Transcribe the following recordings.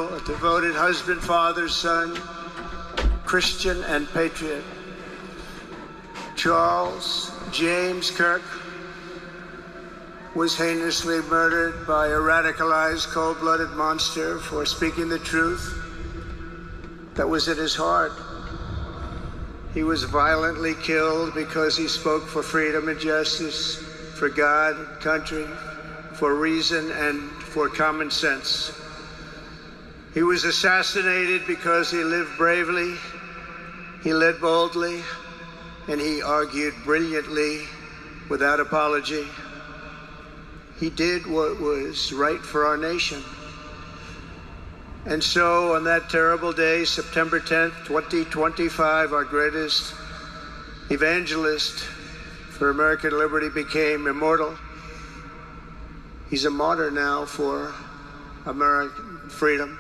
Bill, a devoted husband, father, son, Christian, and patriot. Charles James Kirk was heinously murdered by a radicalized, cold-blooded monster for speaking the truth that was in his heart. He was violently killed because he spoke for freedom and justice, for God, country, for reason, and for common sense. He was assassinated because he lived bravely, he led boldly, and he argued brilliantly without apology. He did what was right for our nation. And so on that terrible day, September 10th, 2025, our greatest evangelist for American liberty became immortal. He's a martyr now for American freedom.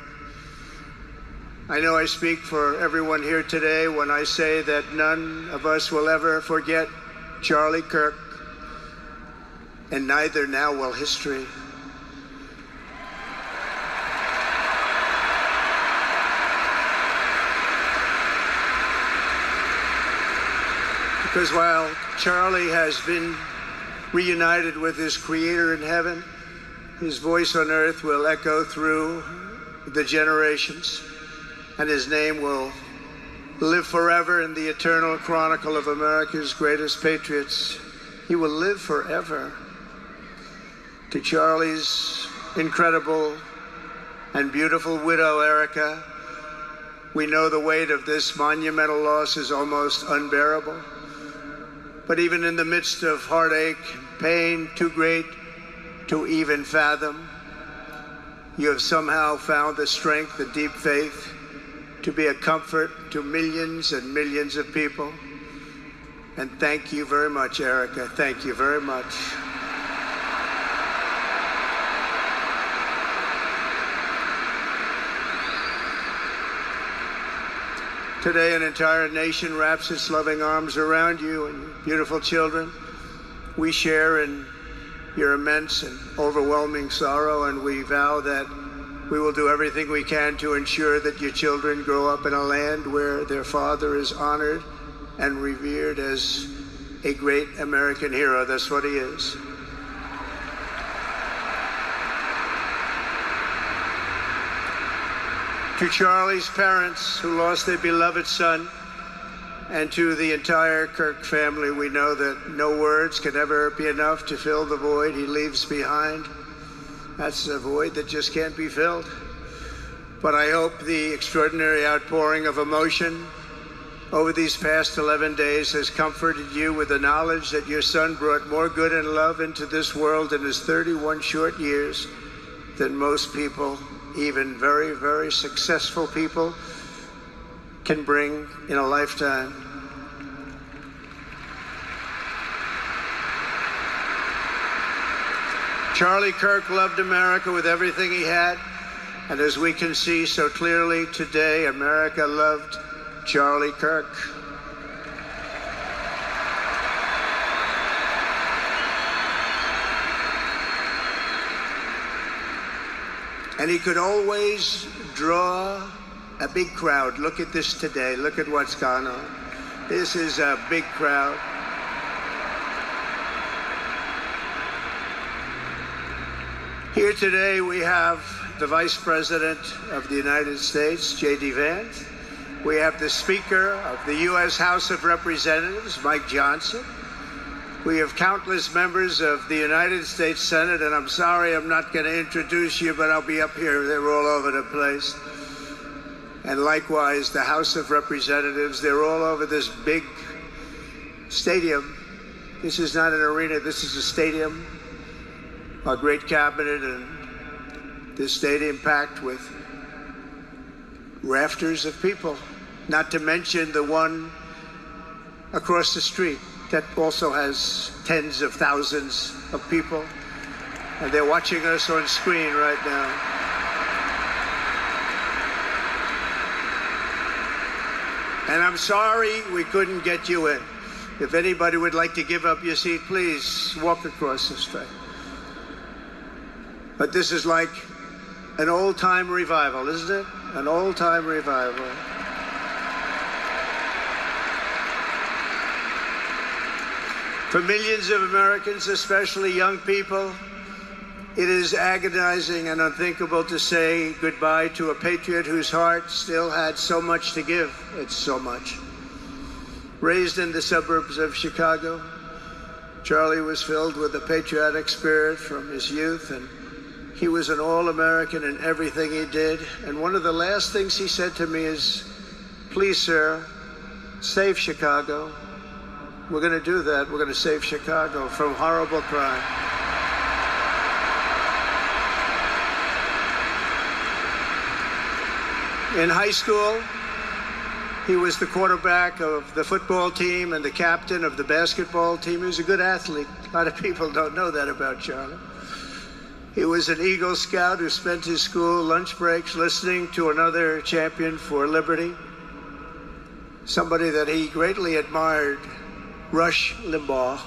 I know I speak for everyone here today when I say that none of us will ever forget Charlie Kirk, and neither now will history. Because while Charlie has been reunited with his Creator in heaven, his voice on earth will echo through the generations, and his name will live forever in the eternal chronicle of America's greatest patriots. He will live forever. To Charlie's incredible and beautiful widow, Erica, we know the weight of this monumental loss is almost unbearable. But even in the midst of heartache, pain too great to even fathom, you have somehow found the strength, the deep faith, to be a comfort to millions and millions of people. And thank you very much, Erica. Thank you very much. Today, an entire nation wraps its loving arms around you and your beautiful children. We share in your immense and overwhelming sorrow, and we vow that we will do everything we can to ensure that your children grow up in a land where their father is honored and revered as a great American hero. That's what he is. To Charlie's parents who lost their beloved son, and to the entire Kirk family, we know that no words can ever be enough to fill the void he leaves behind. That's a void that just can't be filled. But I hope the extraordinary outpouring of emotion over these past 11 days has comforted you with the knowledge that your son brought more good and love into this world in his 31 short years than most people, even very, very successful people, can bring in a lifetime. Charlie Kirk loved America with everything he had, and as we can see so clearly today, America loved Charlie Kirk. And he could always draw a big crowd. Look at this today. Look at what's gone on. This is a big crowd. Here today we have the Vice President of the United States, J.D. Vance. We have the Speaker of the U.S. House of Representatives, Mike Johnson. We have countless members of the United States Senate, and I'm sorry I'm not going to introduce you, but I'll be up here. They're all over the place. And likewise, the House of Representatives, they're all over this big stadium. This is not an arena, this is a stadium. Our great cabinet and this stadium packed with rafters of people, not to mention the one across the street that also has tens of thousands of people, and they're watching us on screen right now. And I'm sorry we couldn't get you in. If anybody would like to give up your seat, please walk across the street. But this is like an old-time revival, isn't it? An old-time revival. For millions of Americans, especially young people, it is agonizing and unthinkable to say goodbye to a patriot whose heart still had so much to give. It's so much. Raised in the suburbs of Chicago, Charlie was filled with a patriotic spirit from his youth, and he was an all-American in everything he did. And one of the last things he said to me is, "Please, sir, save Chicago." We're going to do that. We're going to save Chicago from horrible crime. In high school, he was the quarterback of the football team and the captain of the basketball team. He was a good athlete. A lot of people don't know that about Charlie. He was an Eagle Scout who spent his school lunch breaks listening to another champion for liberty, somebody that he greatly admired, Rush Limbaugh.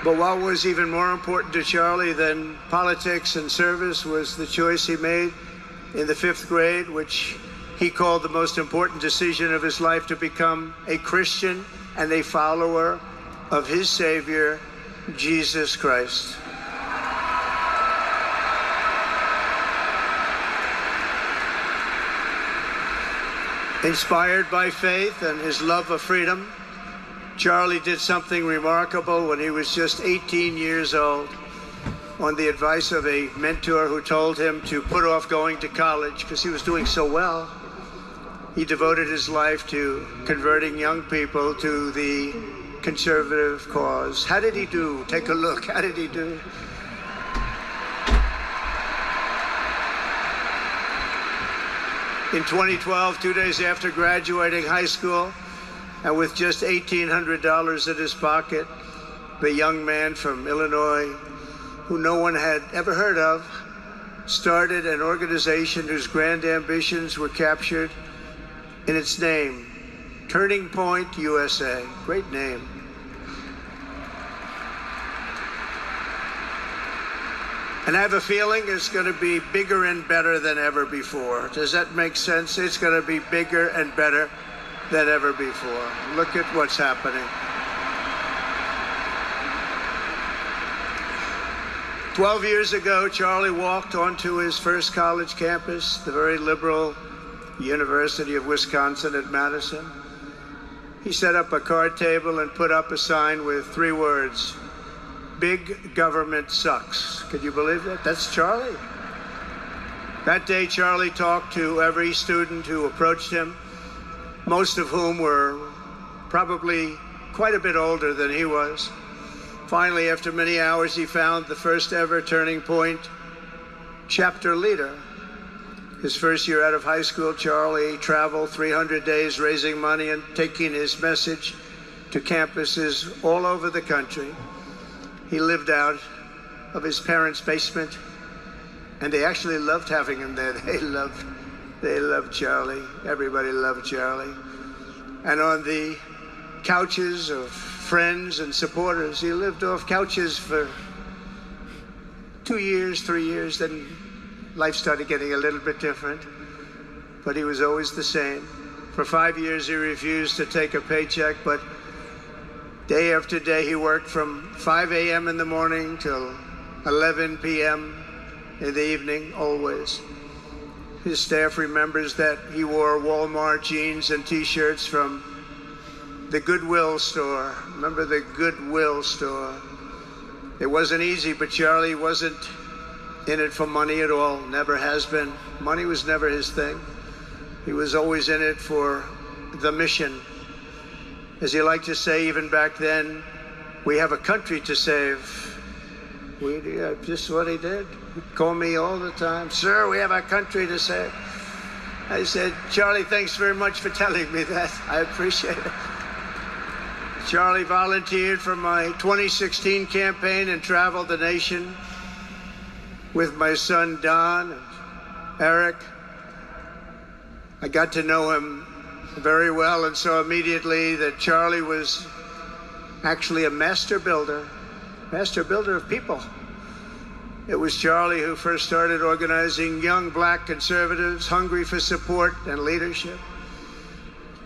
But what was even more important to Charlie than politics and service was the choice he made in the 5th grade, which he called the most important decision of his life, to become a Christian and a follower of his Savior, Jesus Christ. Inspired by faith and his love of freedom, Charlie did something remarkable when he was just 18 years old. On the advice of a mentor who told him to put off going to college because he was doing so well, he devoted his life to converting young people to the conservative cause. How did he do? Take a look. How did he do? In 2012, 2 days after graduating high school, and with just $1,800 in his pocket, the young man from Illinois, who no one had ever heard of, started an organization whose grand ambitions were captured in its name, Turning Point USA. Great name. And I have a feeling it's going to be bigger and better than ever before. Does that make sense? It's going to be bigger and better than ever before. Look at what's happening. 12 years ago, Charlie walked onto his first college campus, the very liberal University of Wisconsin at Madison. He set up a card table and put up a sign with 3 words: "Big government sucks." Could you believe that? That's Charlie. That day, Charlie talked to every student who approached him, most of whom were probably quite a bit older than he was. Finally, after many hours, he found the first ever Turning Point chapter leader. His first year out of high school, Charlie traveled 300 days raising money and taking his message to campuses all over the country. He lived out of his parents' basement, and they actually loved having him there. They loved Charlie. Everybody loved Charlie. And on the couches of friends and supporters, he lived off couches for 2 years, 3 years, then life started getting a little bit different, but he was always the same. For 5 years, he refused to take a paycheck, but day after day, he worked from 5 a.m. in the morning till 11 p.m. in the evening, always. His staff remembers that he wore Walmart jeans and T-shirts from the Goodwill store. Remember the Goodwill store? It wasn't easy, but Charlie wasn't in it for money at all, never has been. Money was never his thing. He was always in it for the mission. As he liked to say even back then, we have a country to save. Just what he did. He'd call me all the time, "Sir, we have a country to save." I said, "Charlie, thanks very much for telling me that. I appreciate it." Charlie volunteered for my 2016 campaign and traveled the nation with my son Don and Eric. I got to know him very well and saw immediately that Charlie was actually a master builder of people. It was Charlie who first started organizing young black conservatives hungry for support and leadership.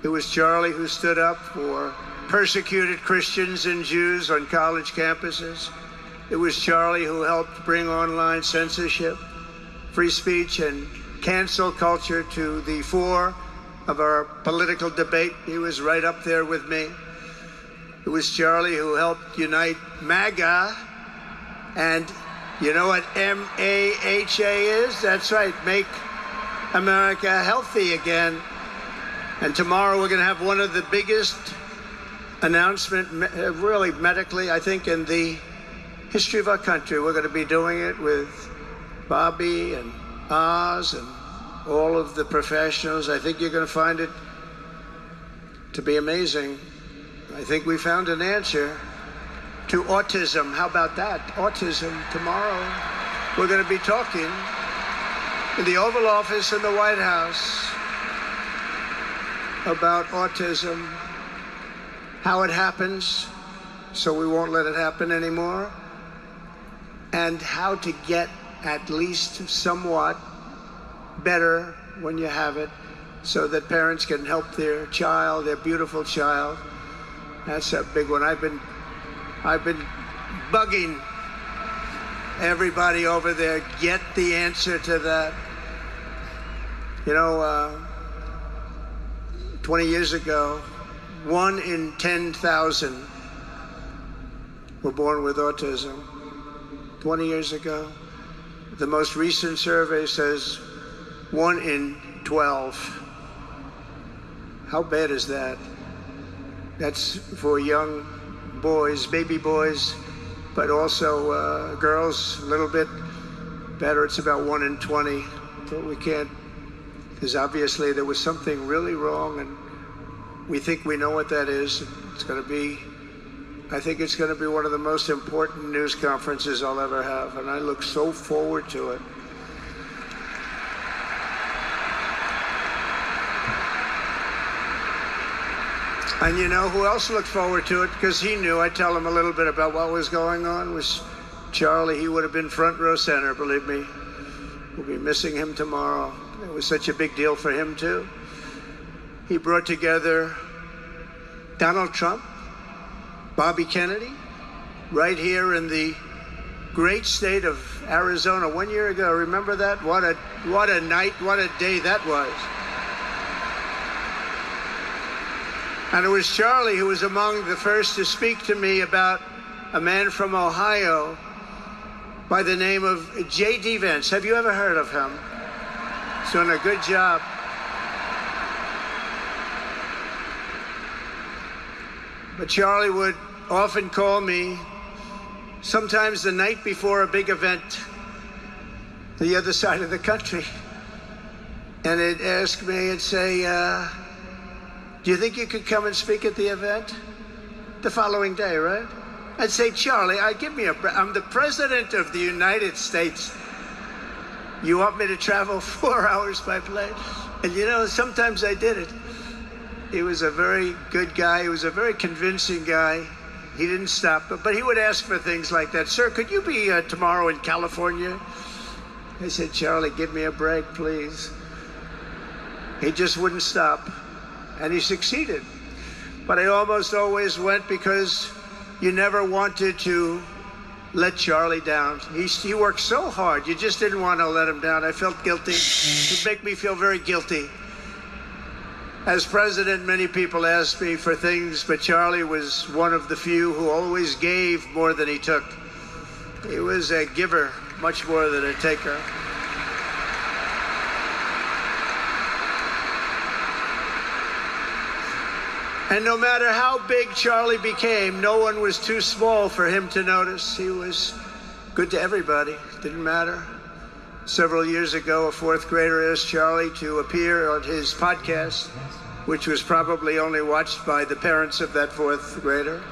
It was Charlie who stood up for persecuted Christians and Jews on college campuses. It was Charlie who helped bring online censorship, free speech, and cancel culture to the fore of our political debate. He was right up there with me. It was Charlie who helped unite MAGA, and you know what M-A-H-A is? That's right, Make America Healthy Again. And tomorrow we're going to have one of the biggest announcements, really medically, I think, in the history of our country. We're going to be doing it with Bobby and Oz and all of the professionals. I think you're going to find it to be amazing. I think we found an answer to autism. How about that? Autism. Tomorrow we're going to be talking in the Oval Office in the White House about autism, how it happens, so we won't let it happen anymore, and how to get at least somewhat better when you have it, so that parents can help their child, their beautiful child. That's a big one. I've been bugging everybody over there, get the answer to that. You know, 20 years ago, 1 in 10,000 were born with autism. 20 years ago. The most recent survey says 1 in 12. How bad is that? That's for young boys, baby boys, but also girls, a little bit better. It's about 1 in 20. But we can't, because obviously there was something really wrong, and we think we know what that is. It's going to be, I think it's going to be one of the most important news conferences I'll ever have, and I look so forward to it. And you know who else looked forward to it? Because he knew. I tell him a little bit about what was going on. Was Charlie. He would have been front row center, believe me. We'll be missing him tomorrow. It was such a big deal for him, too. He brought together Donald Trump, Bobby Kennedy, right here in the great state of Arizona 1 year ago. Remember that? What a night, what a day that was. And it was Charlie who was among the first to speak to me about a man from Ohio by the name of J.D. Vance. Have you ever heard of him? He's doing a good job. But Charlie would often call me, sometimes the night before a big event, the other side of the country. And he'd ask me and say, do you think you could come and speak at the event? The following day, right? I'd say, Charlie, I'm the president of the United States. You want me to travel 4 hours by plane? And you know, sometimes I did it. He was a very good guy. He was a very convincing guy. He didn't stop, but he would ask for things like that. Sir, could you be tomorrow in California? I said, Charlie, give me a break, please. He just wouldn't stop, and he succeeded. But I almost always went because you never wanted to let Charlie down. He worked so hard. You just didn't want to let him down. I felt guilty. It would make me feel very guilty. As president, many people asked me for things, but Charlie was one of the few who always gave more than he took. He was a giver, much more than a taker. And no matter how big Charlie became, no one was too small for him to notice. He was good to everybody. Didn't matter. Several years ago, a fourth grader asked Charlie to appear on his podcast, which was probably only watched by the parents of that fourth grader.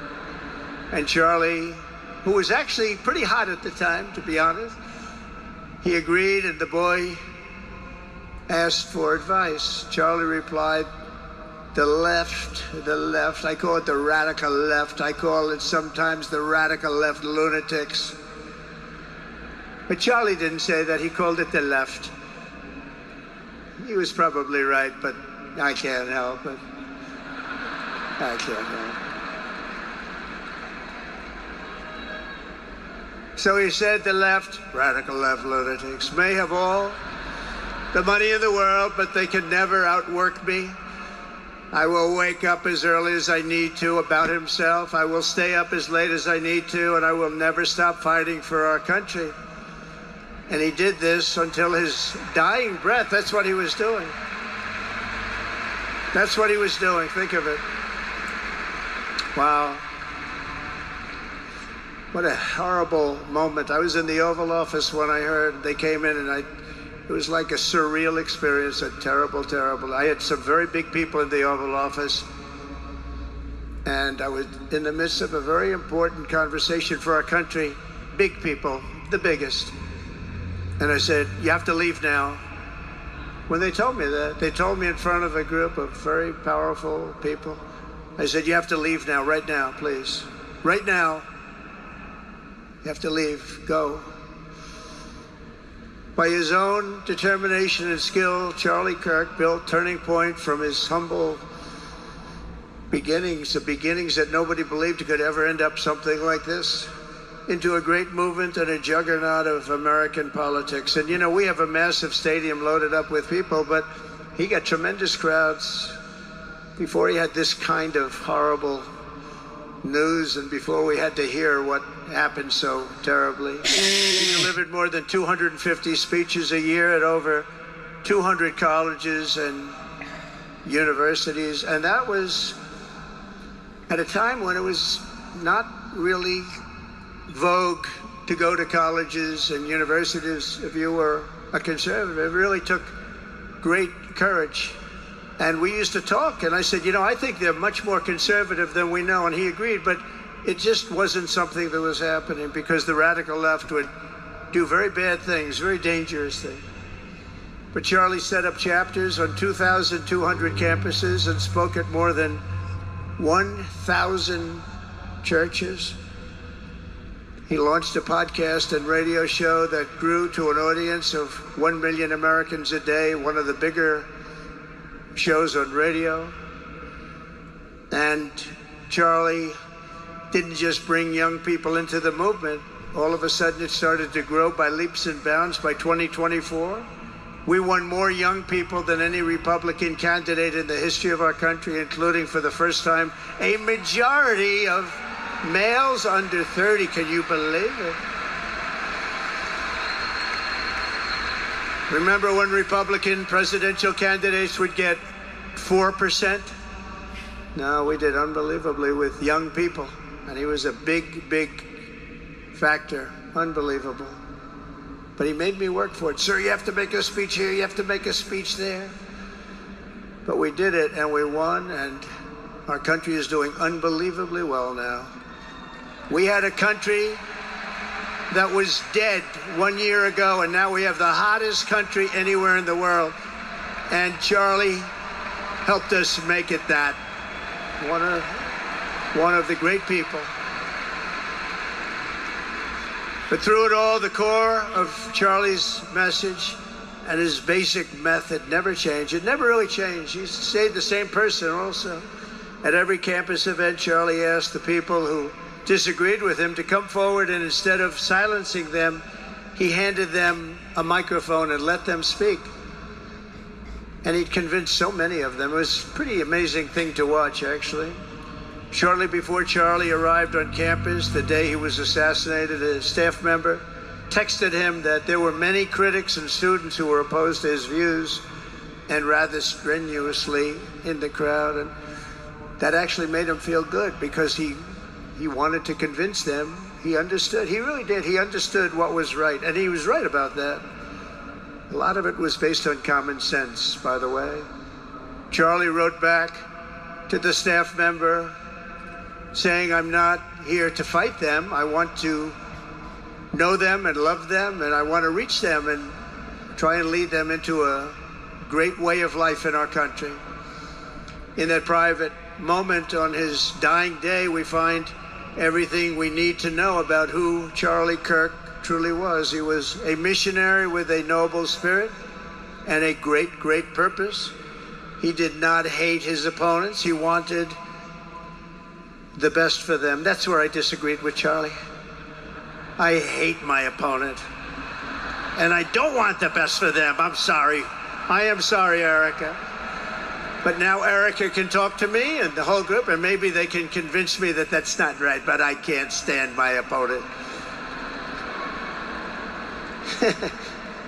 And Charlie, who was actually pretty hot at the time, to be honest, he agreed, and the boy asked for advice. Charlie replied, the left, I call it the radical left. I call it sometimes the radical left lunatics. But Charlie didn't say that. He called it the left. He was probably right, but I can't help it. I can't help it. So he said the left, radical left lunatics, may have all the money in the world, but they can never outwork me. I will wake up as early as I need to about himself. I will stay up as late as I need to, and I will never stop fighting for our country. And he did this until his dying breath. That's what he was doing. That's what he was doing. Think of it. Wow. What a horrible moment. I was in the Oval Office when I heard they came in, and it was like a surreal experience, a terrible, terrible. I had some very big people in the Oval Office, and I was in the midst of a very important conversation for our country. Big people, the biggest. And I said, you have to leave now. When they told me that, they told me in front of a group of very powerful people. I said, you have to leave now, right now, please. Right now. You have to leave. Go. By his own determination and skill, Charlie Kirk built Turning Point from his humble beginnings, the beginnings that nobody believed could ever end up something like this, into a great movement and a juggernaut of American politics. And, you know, we have a massive stadium loaded up with people, but he got tremendous crowds before he had this kind of horrible news and before we had to hear what happened so terribly. He delivered more than 250 speeches a year at over 200 colleges and universities, and that was at a time when it was not really vogue to go to colleges and universities if you were a conservative. It really took great courage. And we used to talk, and I said, you know, I think they're much more conservative than we know, and he agreed, but it just wasn't something that was happening because the radical left would do very bad things, very dangerous things. But Charlie set up chapters on 2,200 campuses and spoke at more than 1,000 churches. He launched a podcast and radio show that grew to an audience of 1 million Americans a day, one of the bigger shows on radio. And Charlie didn't just bring young people into the movement. All of a sudden it started to grow by leaps and bounds. By 2024, we won more young people than any Republican candidate in the history of our country, including for the first time a majority of males under 30. Can you believe it? Remember when Republican presidential candidates would get 4%? No, we did unbelievably with young people. And he was a big, big factor. Unbelievable. But he made me work for it. Sir, you have to make a speech here. You have to make a speech there. But we did it, and we won, and our country is doing unbelievably well now. We had a country that was dead 1 year ago, and now we have the hottest country anywhere in the world. And Charlie helped us make it that. One of the great people. But through it all, the core of Charlie's message and his basic method never changed. It never really changed. He stayed the same person also. At every campus event, Charlie asked the people who disagreed with him to come forward, and instead of silencing them, he handed them a microphone and let them speak. And he'd convinced so many of them. It was a pretty amazing thing to watch, actually. Shortly before Charlie arrived on campus, the day he was assassinated, a staff member texted him that there were many critics and students who were opposed to his views, and rather strenuously in the crowd. And that actually made him feel good because he wanted to convince them. He understood. He really did. He understood what was right. And he was right about that. A lot of it was based on common sense, by the way. Charlie wrote back to the staff member saying, I'm not here to fight them. I want to know them and love them, and I want to reach them and try and lead them into a great way of life in our country. in that private moment on his dying day, we find everything we need to know about who Charlie Kirk truly was. He was a missionary with a noble spirit and a great, great purpose. He did not hate his opponents. He wanted the best for them. That's where I disagreed with Charlie. I hate my opponent, and I don't want the best for them. I'm sorry. I am sorry, Erica. But now Erica can talk to me and the whole group, and maybe they can convince me that that's not right, but I can't stand my opponent.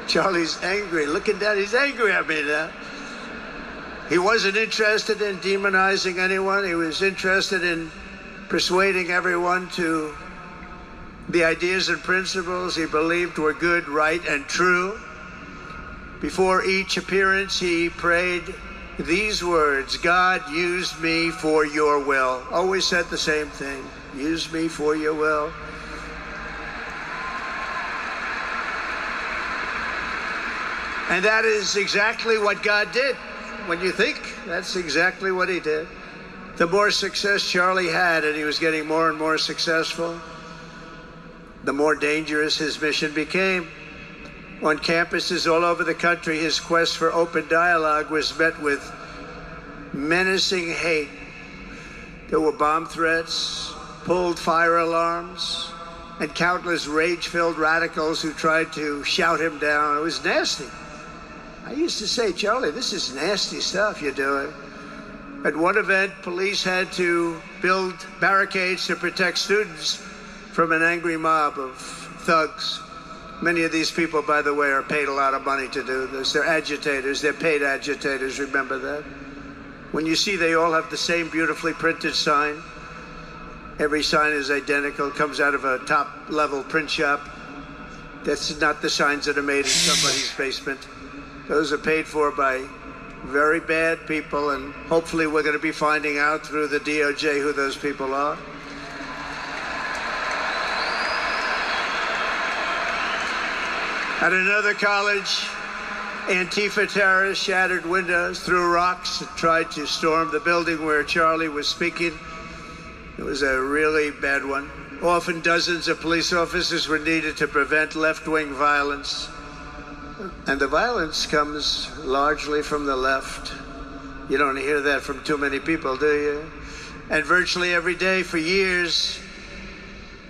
Charlie's angry. Looking down, he's angry at me now. He wasn't interested in demonizing anyone. He was interested in persuading everyone to the ideas and principles he believed were good, right, and true. Before each appearance, he prayed these words: God, use me for your will. Always said the same thing: use me for your will. And that is exactly what God did. When you think, that's exactly what he did. The more success Charlie had, and he was getting more and more successful, the more dangerous his mission became. On campuses all over the country, his quest for open dialogue was met with menacing hate. There were bomb threats, pulled fire alarms, and countless rage-filled radicals who tried to shout him down. It was nasty. I used to say, Charlie, this is nasty stuff you're doing. At one event, police had to build barricades to protect students from an angry mob of thugs. Many of these people, by the way, are paid a lot of money to do this. They're agitators. They're paid agitators. Remember that. When you see they all have the same beautifully printed sign, every sign is identical, comes out of a top-level print shop. That's not the signs that are made in somebody's basement. Those are paid for by very bad people, and hopefully we're going to be finding out through the DOJ who those people are. At another college, Antifa terrorists shattered windows, threw rocks, and tried to storm the building where Charlie was speaking. It was a really bad one. Often dozens of police officers were needed to prevent left-wing violence. And the violence comes largely from the left. You don't hear that from too many people, do you? And virtually every day for years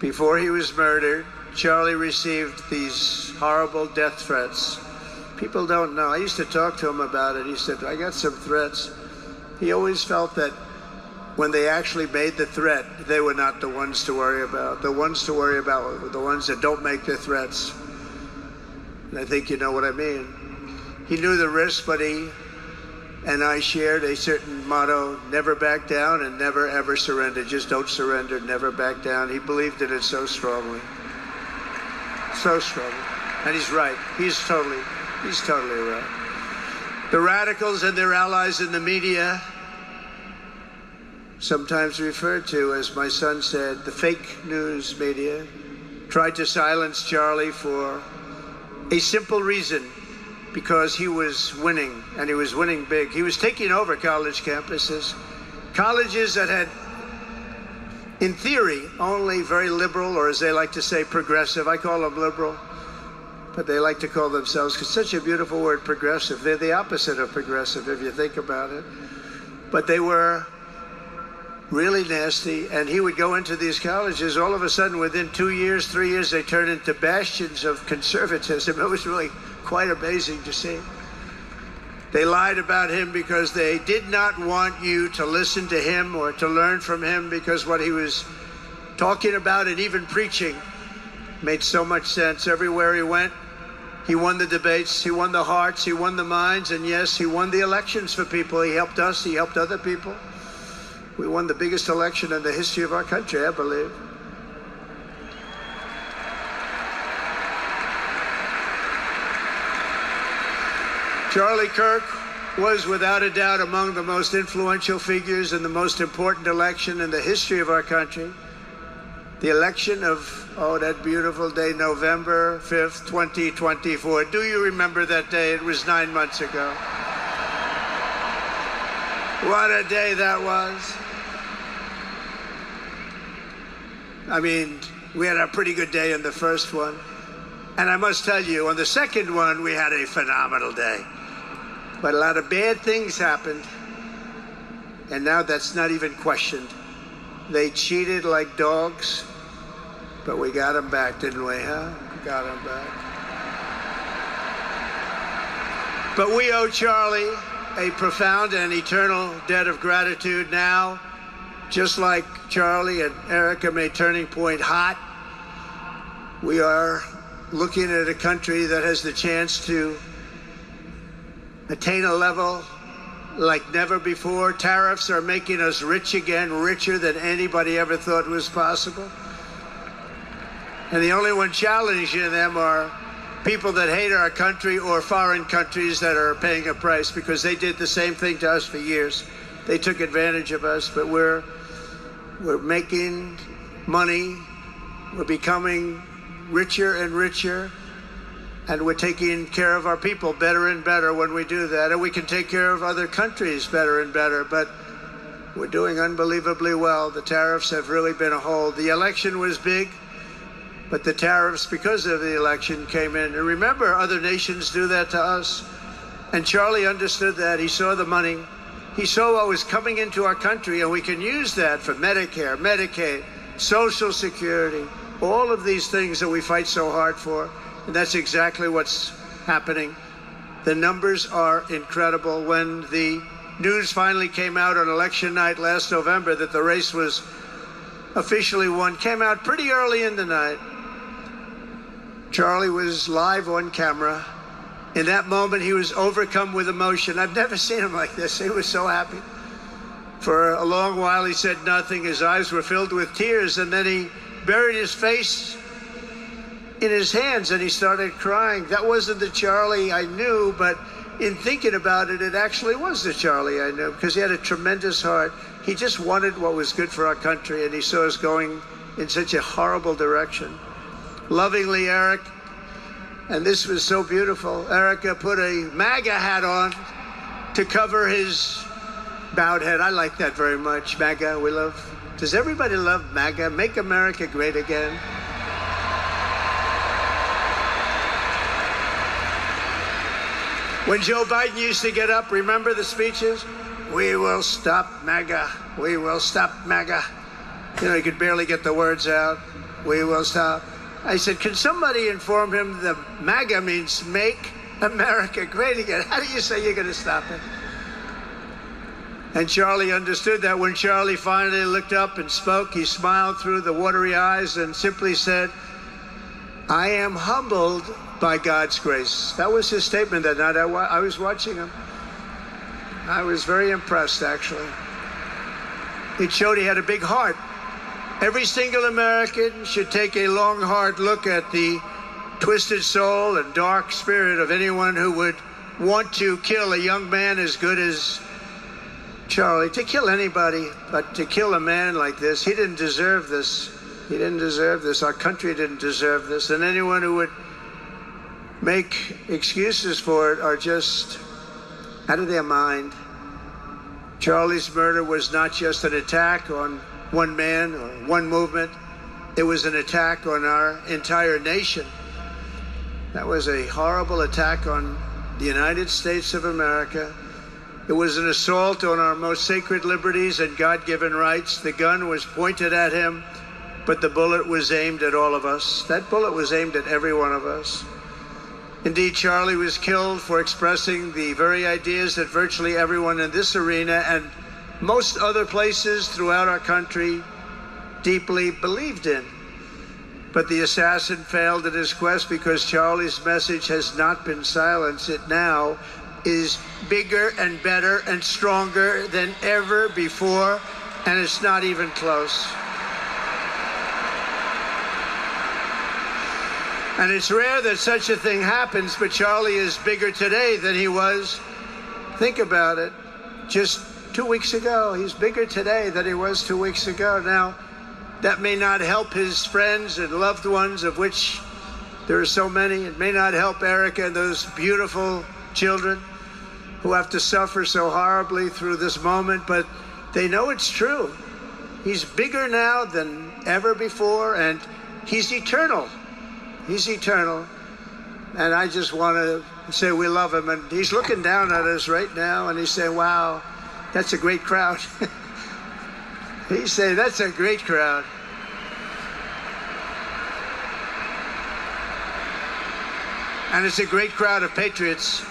before he was murdered, Charlie received these horrible death threats. People don't know. I used to talk to him about it. He said, I got some threats. He always felt that when they actually made the threat, they were not the ones to worry about. The ones to worry about were the ones that don't make the threats. And I think you know what I mean. He knew the risk, but he and I shared a certain motto: never back down and never ever surrender. Just don't surrender, never back down. He believed in it so strongly. So strongly. And he's right. He's totally right. The radicals and their allies in the media, sometimes referred to, as my son said, the fake news media, tried to silence Charlie for a simple reason: because he was winning, and he was winning big. He was taking over college campuses, colleges that had, in theory, only very liberal, or as they like to say, progressive. I call them liberal, but they like to call themselves, because such a beautiful word, progressive. They're the opposite of progressive, if you think about it. But they were really nasty, and he would go into these colleges. All of a sudden, within 2 years, 3 years, they turned into bastions of conservatism. It was really quite amazing to see. They lied about him because they did not want you to listen to him or to learn from him, because what he was talking about and even preaching made so much sense. Everywhere he went, he won the debates, he won the hearts, he won the minds, and yes, he won the elections for people. He helped us, he helped other people. We won the biggest election in the history of our country, I believe. Charlie Kirk was without a doubt among the most influential figures in the most important election in the history of our country. The election of, that beautiful day, November 5th, 2024. Do you remember that day? It was 9 months ago. What a day that was. I mean, we had a pretty good day in the first one. And I must tell you, on the second one, we had a phenomenal day. But a lot of bad things happened. And now that's not even questioned. They cheated like dogs, but we got them back, didn't we, huh? Got them back. But we owe Charlie a profound and eternal debt of gratitude now. Just like Charlie and Erica made Turning Point hot, we are looking at a country that has the chance to attain a level like never before. Tariffs are making us rich again, richer than anybody ever thought was possible. And the only one challenging them are people that hate our country or foreign countries that are paying a price, because they did the same thing to us for years. They took advantage of us, but we're making money. We're becoming richer and richer. And we're taking care of our people better and better when we do that. And we can take care of other countries better and better. But we're doing unbelievably well. The tariffs have really been a hold. The election was big, but the tariffs, because of the election, came in. And remember, other nations do that to us. And Charlie understood that. He saw the money. He saw what was coming into our country, and we can use that for Medicare, Medicaid, Social Security, all of these things that we fight so hard for. And that's exactly what's happening. The numbers are incredible. When the news finally came out on election night last November that the race was officially won, came out pretty early in the night. Charlie was live on camera. In that moment, he was overcome with emotion. I've never seen him like this. He was so happy. For a long while, he said nothing. His eyes were filled with tears, and then he buried his face in his hands and he started crying. That wasn't the Charlie I knew, but in thinking about it, it actually was the Charlie I knew, because he had a tremendous heart. He just wanted what was good for our country, and he saw us going in such a horrible direction. Lovingly, Eric, and this was so beautiful, Erica put a MAGA hat on to cover his bowed head. I like that very much. MAGA, we love. Does everybody love MAGA? Make America Great Again. When Joe Biden used to get up, remember the speeches? We will stop MAGA. We will stop MAGA. You know, he could barely get the words out. We will stop. I said, can somebody inform him the MAGA means Make America Great Again? How do you say you're going to stop it? And Charlie understood that. When Charlie finally looked up and spoke, he smiled through the watery eyes and simply said, I am humbled by God's grace. That was his statement that night. I was watching him. I was very impressed, actually. It showed he had a big heart. Every single American should take a long, hard look at the twisted soul and dark spirit of anyone who would want to kill a young man as good as Charlie. To kill anybody, but to kill a man like this, he didn't deserve this. He didn't deserve this. Our country didn't deserve this. And anyone who would make excuses for it are just out of their mind. Charlie's murder was not just an attack on one man or one movement. It was an attack on our entire nation. That was a horrible attack on the United States of America. It was an assault on our most sacred liberties and God-given rights. The gun was pointed at him, but the bullet was aimed at all of us. That bullet was aimed at every one of us. Indeed, Charlie was killed for expressing the very ideas that virtually everyone in this arena and most other places throughout our country deeply believed in. But the assassin failed in his quest because Charlie's message has not been silenced. It now is bigger and better and stronger than ever before, and it's not even close. And it's rare that such a thing happens, but Charlie is bigger today than he was. Think about it. Just 2 weeks ago, he's bigger today than he was 2 weeks ago. Now, that may not help his friends and loved ones, of which there are so many. It may not help Erica and those beautiful children who have to suffer so horribly through this moment, but they know it's true. He's bigger now than ever before, and he's eternal. He's eternal. And I just want to say we love him. And he's looking down at us right now, and he's saying, wow, that's a great crowd. He's saying, that's a great crowd. And it's a great crowd of patriots.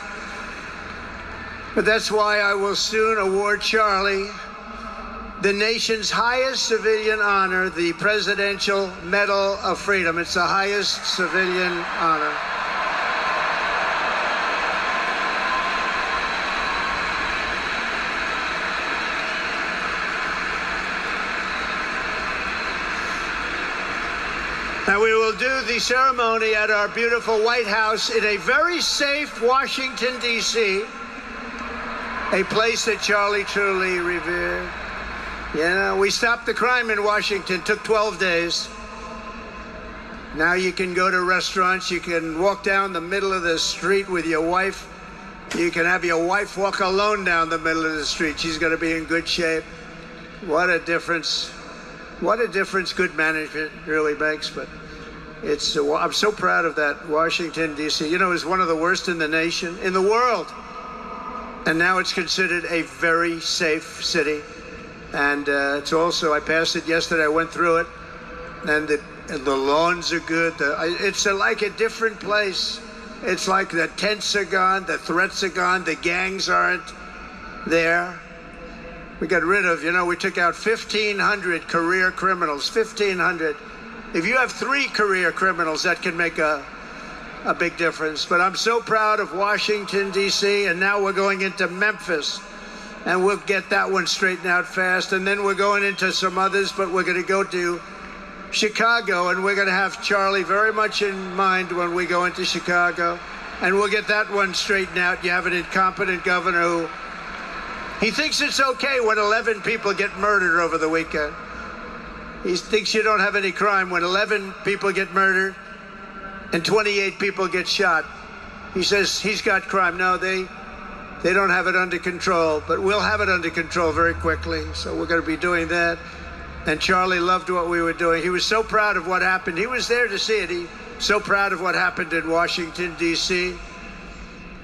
But that's why I will soon award Charlie the nation's highest civilian honor, the Presidential Medal of Freedom. It's the highest civilian honor. Now, we will do the ceremony at our beautiful White House in a very safe Washington, D.C., a place that Charlie truly revered. You know, we stopped the crime in Washington, took 12 days. Now you can go to restaurants, you can walk down the middle of the street with your wife. You can have your wife walk alone down the middle of the street. She's going to be in good shape. What a difference. What a difference good management really makes. But it's, I'm so proud of that Washington, D.C. You know, it's one of the worst in the nation, in the world. And now it's considered a very safe city. And it's also, I passed it yesterday, I went through it, and the lawns are good. It's like a different place. It's like the tents are gone, the threats are gone, the gangs aren't there. We got rid of, you know, we took out 1,500 career criminals, 1,500. If you have 3 career criminals, that can make a big difference. But I'm so proud of Washington, D.C., and now we're going into Memphis, and we'll get that one straightened out fast. And then we're going into some others, but we're going to go to Chicago, and we're going to have Charlie very much in mind when we go into Chicago, and we'll get that one straightened out. You have an incompetent governor who, he thinks it's okay when 11 people get murdered over the weekend. He thinks you don't have any crime when 11 people get murdered and 28 people get shot. He says he's got crime. No, they don't have it under control, but we'll have it under control very quickly. So we're going to be doing that. And Charlie loved what we were doing. He was so proud of what happened. He was there to see it. He so proud of what happened in Washington, D.C.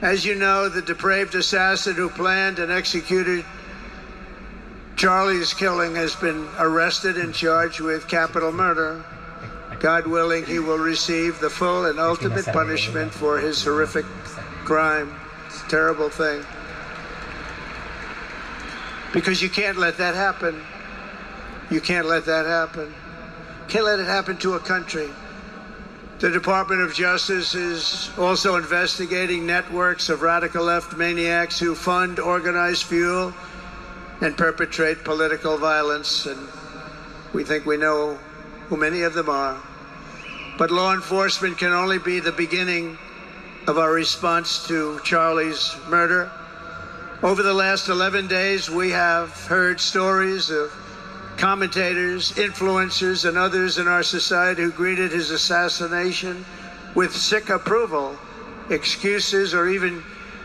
As you know, the depraved assassin who planned and executed Charlie's killing has been arrested and charged with capital murder. God willing, he will receive the full and ultimate punishment for his horrific crime. It's a terrible thing. Because you can't let that happen. You can't let that happen. Can't let it happen to a country. The Department of Justice is also investigating networks of radical left maniacs who fund, organize, fuel, and perpetrate political violence. And we think we know who many of them are. But law enforcement can only be the beginning of our response to Charlie's murder. Over the last 11 days, we have heard stories of commentators, influencers, and others in our society who greeted his assassination with sick approval, excuses, or even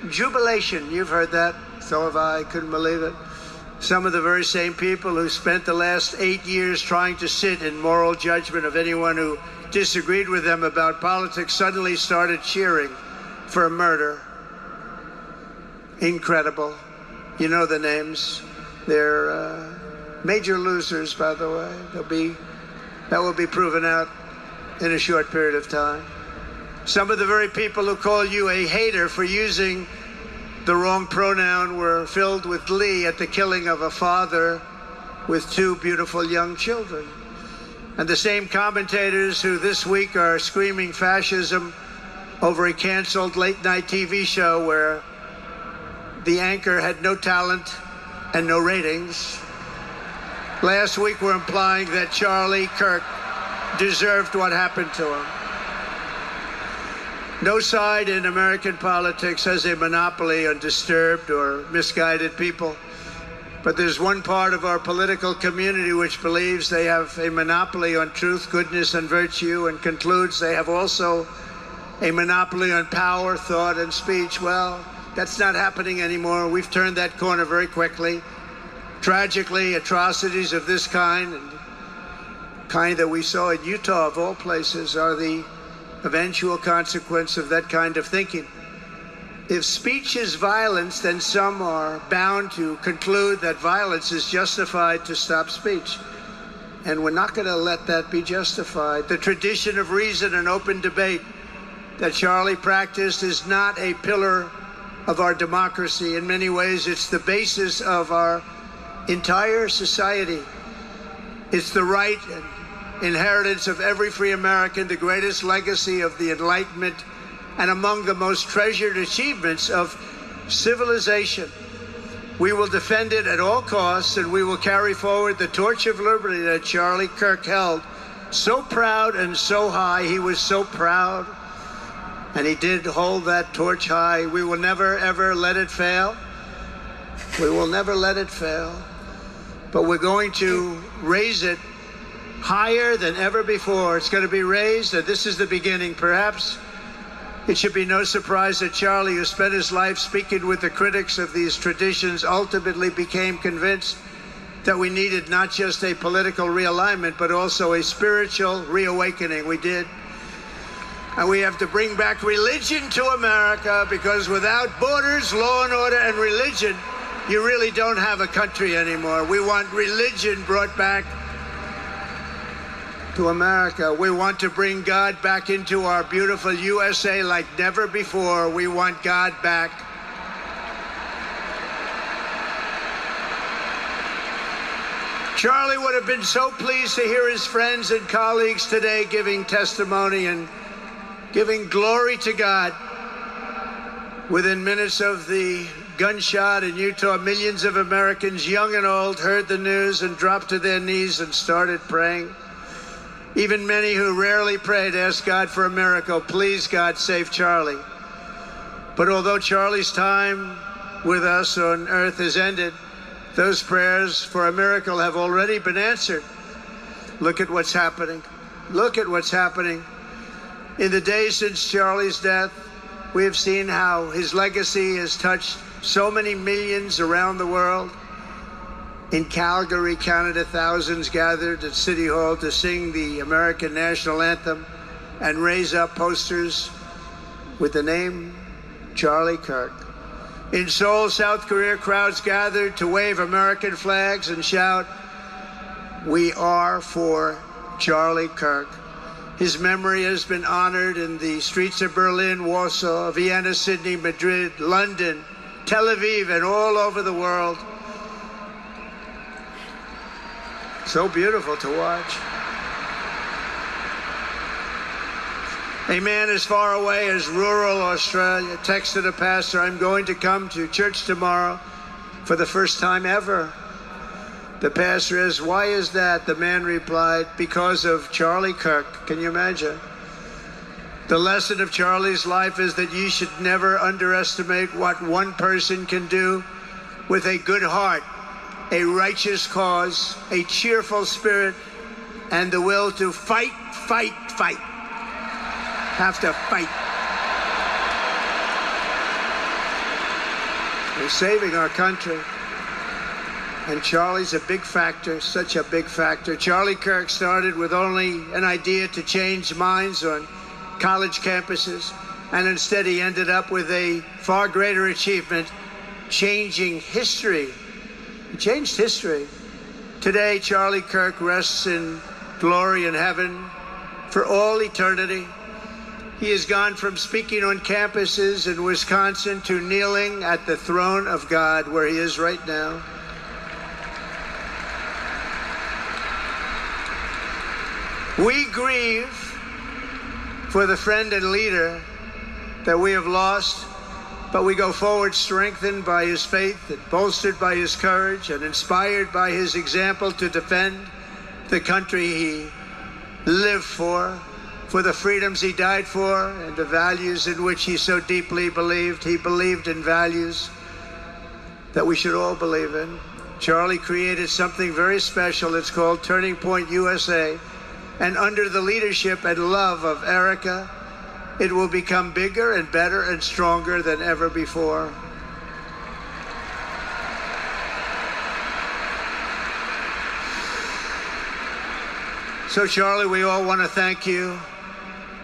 jubilation. You've heard that. So have I. Couldn't believe it. Some of the very same people who spent the last 8 years trying to sit in moral judgment of anyone who disagreed with them about politics suddenly started cheering for a murder. Incredible. You know the names. They're major losers, by the way. That will be proven out in a short period of time. Some of the very people who call you a hater for using the wrong pronoun were filled with glee at the killing of a father with 2 beautiful young children. And the same commentators who this week are screaming fascism over a canceled late-night TV show where the anchor had no talent and no ratings, last week were implying that Charlie Kirk deserved what happened to him. No side in American politics has a monopoly on disturbed or misguided people. But there's one part of our political community which believes they have a monopoly on truth, goodness, and virtue, and concludes they have also a monopoly on power, thought, and speech. Well, That's not happening anymore. We've turned that corner very quickly. Tragically, atrocities of this kind, and kind that we saw in Utah, of all places, are the eventual consequence of that kind of thinking. If speech is violence, then some are bound to conclude that violence is justified to stop speech. And we're not going to let that be justified. The tradition of reason and open debate that Charlie practiced is not a pillar of our democracy. In many ways, it's the basis of our entire society. It's the right and inheritance of every free American, the greatest legacy of the Enlightenment, and among the most treasured achievements of civilization. We will defend it at all costs, and we will carry forward the torch of liberty that Charlie Kirk held so proud and so high. He was so proud, and he did hold that torch high. We will never, ever let it fail. We will never let it fail. But we're going to raise it higher than ever before. It's going to be raised, and this is the beginning. Perhaps it should be no surprise that Charlie, who spent his life speaking with the critics of these traditions, ultimately became convinced that we needed not just a political realignment, but also a spiritual reawakening. We did. And we have to bring back religion to America, because without borders, law and order, and religion, you really don't have a country anymore. We want religion brought back to America. We want to bring God back into our beautiful USA like never before. We want God back. Charlie would have been so pleased to hear his friends and colleagues today giving testimony and giving glory to God. Within minutes of the gunshot in Utah, millions of Americans, young and old, heard the news and dropped to their knees and started praying. Even many who rarely prayed asked God for a miracle. Please, God, save Charlie. But although Charlie's time with us on earth has ended, those prayers for a miracle have already been answered. Look at what's happening. Look at what's happening. In the days since Charlie's death, we have seen how his legacy has touched so many millions around the world. In Calgary, Canada, thousands gathered at City Hall to sing the American national anthem and raise up posters with the name Charlie Kirk. In Seoul, South Korea, crowds gathered to wave American flags and shout, "We are for Charlie Kirk." His memory has been honored in the streets of Berlin, Warsaw, Vienna, Sydney, Madrid, London, Tel Aviv, and all over the world. So beautiful to watch. A man as far away as rural Australia texted a pastor, "I'm going to come to church tomorrow for the first time ever." The pastor asked, "Why is that?" The man replied, "Because of Charlie Kirk." Can you imagine? The lesson of Charlie's life is that you should never underestimate what one person can do with a good heart, a righteous cause, a cheerful spirit, and the will to fight, fight, fight. Have to fight. We're saving our country. And Charlie's a big factor, such a big factor. Charlie Kirk started with only an idea to change minds on college campuses, and instead he ended up with a far greater achievement, changing history. He changed history. Today, Charlie Kirk rests in glory in heaven for all eternity. He has gone from speaking on campuses in Wisconsin to kneeling at the throne of God, where he is right now. We grieve for the friend and leader that we have lost, but we go forward strengthened by his faith and bolstered by his courage and inspired by his example to defend the country he lived for the freedoms he died for, and the values in which he so deeply believed. He believed in values that we should all believe in. Charlie created something very special. It's called Turning Point USA. And under the leadership and love of Erica it will become bigger and better and stronger than ever before. So, Charlie, we all want to thank you.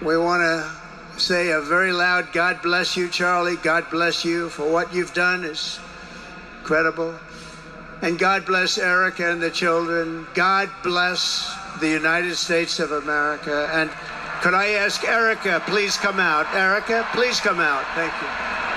We want to say a very loud God bless you, Charlie. God bless you for what you've done is incredible. And God bless Erica and the children. God bless the United States of America. And could I ask Erica, please come out. Erica, please come out. Thank you.